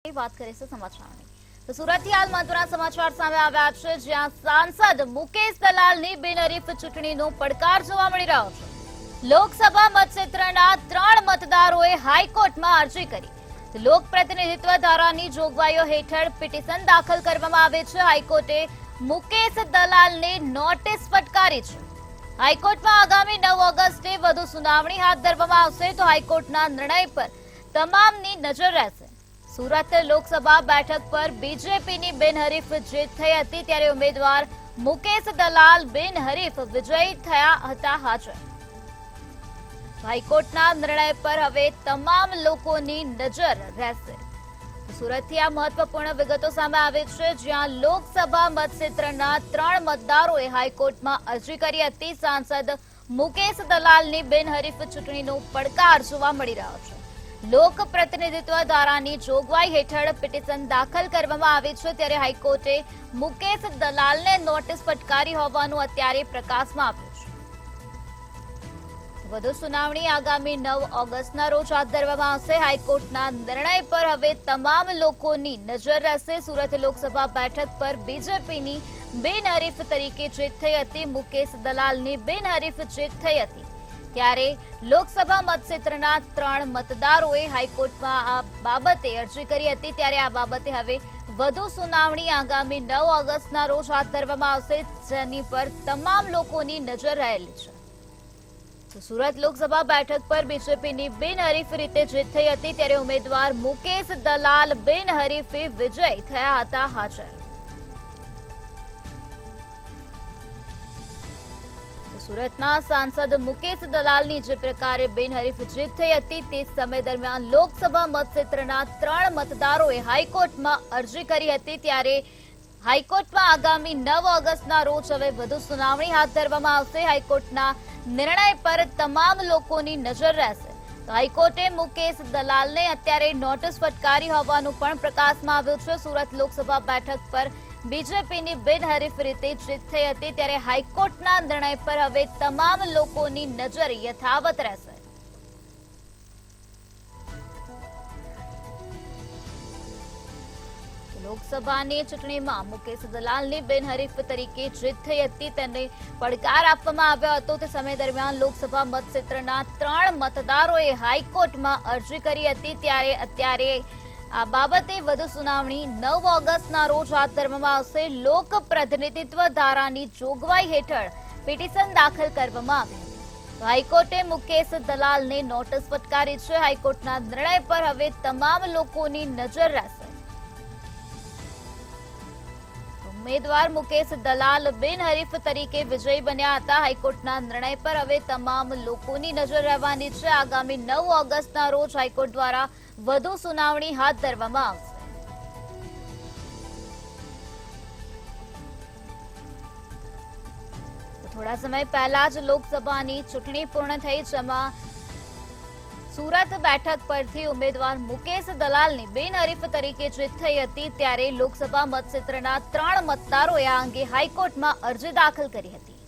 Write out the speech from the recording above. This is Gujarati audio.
વાત કરીશું સમાચારની તો સુરતથી હાલ મહત્વના સમાચાર સામે આવ્યા છે જ્યાં સાંસદ મુકેશ દલાલની બિનહરીફ ચૂંટણીનો પડકાર જોવા મળી રહ્યો છે। લોકસભા મતક્ષેત્રના 3 મતદારોએ હાઈકોર્ટમાં અરજી કરી લોક પ્રતિનિધિત્વ ધારાની જોગવાઈઓ હેઠળ પિટિશન દાખલ કરવામાં આવી છે। હાઈકોર્ટે મુકેશ દલાલને નોટિસ ફટકારી છે। હાઈકોર્ટમાં આગામી 9 ઓગસ્ટે વધુ સુનાવણી હાથ ધરવામાં આવશે તો હાઈકોર્ટના નિર્ણય પર તમામની નજર રહેશે। સુરત લોકસભા બેઠક પર બીજેપીની બિનહરીફ જીત થઈ હતી ત્યારે ઉમેદવાર મુકેશ દલાલ બિનહરીફ વિજયી થયા હતા હાજર। હાઈકોર્ટના નિર્ણય પર હવે તમામ લોકોની નજર રહેશે। સુરતથી આ મહત્વપૂર્ણ વિગતો સામે આવે છે જ્યાં લોકસભા મતક્ષેત્રના 3 મતદારોએ હાઈકોર્ટમાં અરજી કરી હતી। સાંસદ મુકેશ દલાલની બિનહરીફ ચૂંટણીનો પડકાર જોવા મળી રહ્યો છે। લોક પ્રતિનિધિત્વ ધારાની જોગવાઈ હેઠળ પિટિશન દાખલ કરવામાં આવી છે ત્યારે હાઈકોર્ટે મુકેશ દલાલને નોટિસ ફટકારી હોવાનું અત્યારે પ્રકાશમાં આવ્યું છે। વધુ સુનાવણી આગામી 9 ઓગસ્ટના રોજ હાથ ધરવામાં આવશે। હાઈકોર્ટના નિર્ણય પર હવે તમામ લોકોની નજર રહેશે। સુરત લોકસભા બેઠક પર બીજેપીની બિનહરીફ તરીકે જીત થઈ હતી। મુકેશ દલાલની બિનહરીફ જીત થઈ હતી ત્યારે લોકસભા મતક્ષેત્રના 3 મતદારોએ હાઈકોર્ટમાં આ બાબતે અરજી કરી હતી ત્યારે આ બાબતે હવે વધુ સુનાવણી આગામી 9 ઓગસ્ટના રોજ હાથ ધરવામાં આવશે જેની પર તમામ લોકોની નજર રહેલી છે। તો સુરત લોકસભા બેઠક પર બીજેપીની બિનહરીફ રીતે જીત થઈ હતી ત્યારે ઉમેદવાર મુકેશ દલાલ બિનહરીફે વિજય થયા હતા હાજર। સુરતના સાંસદ મુકેશ દલાલની જે પ્રકારે બિનહરીફ જીત થઈ હતી તે સમય દરમિયાન લોકસભા મતક્ષેત્રના 3 મતદારોએ હાઈકોર્ટમાં અરજી કરી હતી ત્યારે હાઈકોર્ટમાં આગામી 9 ઓગસ્ટના રોજ હવે વધુ સુનાવણી હાથ ધરવામાં આવશે। હાઈકોર્ટના નિર્ણય પર તમામ લોકોની નજર રહેશે। તો હાઈકોર્ટે મુકેશ દલાલને અત્યારે નોટિસ ફટકારી હોવાનું પણ પ્રકાશમાં આવ્યું છે। સુરત લોકસભા બેઠક પર બીજેપીની બિનહરીફ રીતે જીત થઈ હતી ત્યારે હાઈકોર્ટના નિર્ણય પર હવે તમામ લોકોની નજર યથાવત રહેશે। લોકસભાની ચૂંટણીમાં મુકેશ દલાલની બિનહરીફ તરીકે જીત થઈ હતી તેને પડકાર આપવામાં આવ્યો હતો તે સમય દરમિયાન લોકસભા મતક્ષેત્રના 3 મતદારોએ હાઈકોર્ટમાં અરજી કરી હતી ત્યારે અત્યારે આ બાબતે વધુ સુનાવણી 9 ઓગસ્ટના રોજ હાથ ધરવામાં આવશે। લોક પ્રતિનિધિત્વ ધારાની જોગવાઈ હેઠળ પિટિશન દાખલ કરવામાં આવી હતી। હાઈકોર્ટે મુકેશ દલાલને નોટિસ ફટકારી છે। હાઈકોર્ટના નિર્ણય પર હવે તમામ લોકોની નજર રહેશે। ઉમેદવાર મુકેશ દલાલ બિનહરીફ તરીકે વિજયી બન્યા હતા। હાઈકોર્ટના નિર્ણય પર હવે તમામ લોકોની નજર રહેવાની છે। આગામી 9 ઓગસ્ટના રોજ હાઈકોર્ટ દ્વારા વધુ સુનાવણી હાથ ધરવામાં આવશે। થોડા સમય પહેલા જ લોકસભાની ચૂંટણી પૂર્ણ થઈ જેમાં સુરત બેઠક પરથી ઉમેદવાર મુકેશ દલાલની બિનહરીફ તરીકે જીત થઈ હતી ત્યારે લોકસભા મતક્ષેત્રના 3 મતદારોએ આ અંગે હાઈકોર્ટમાં અરજી દાખલ કરી હતી।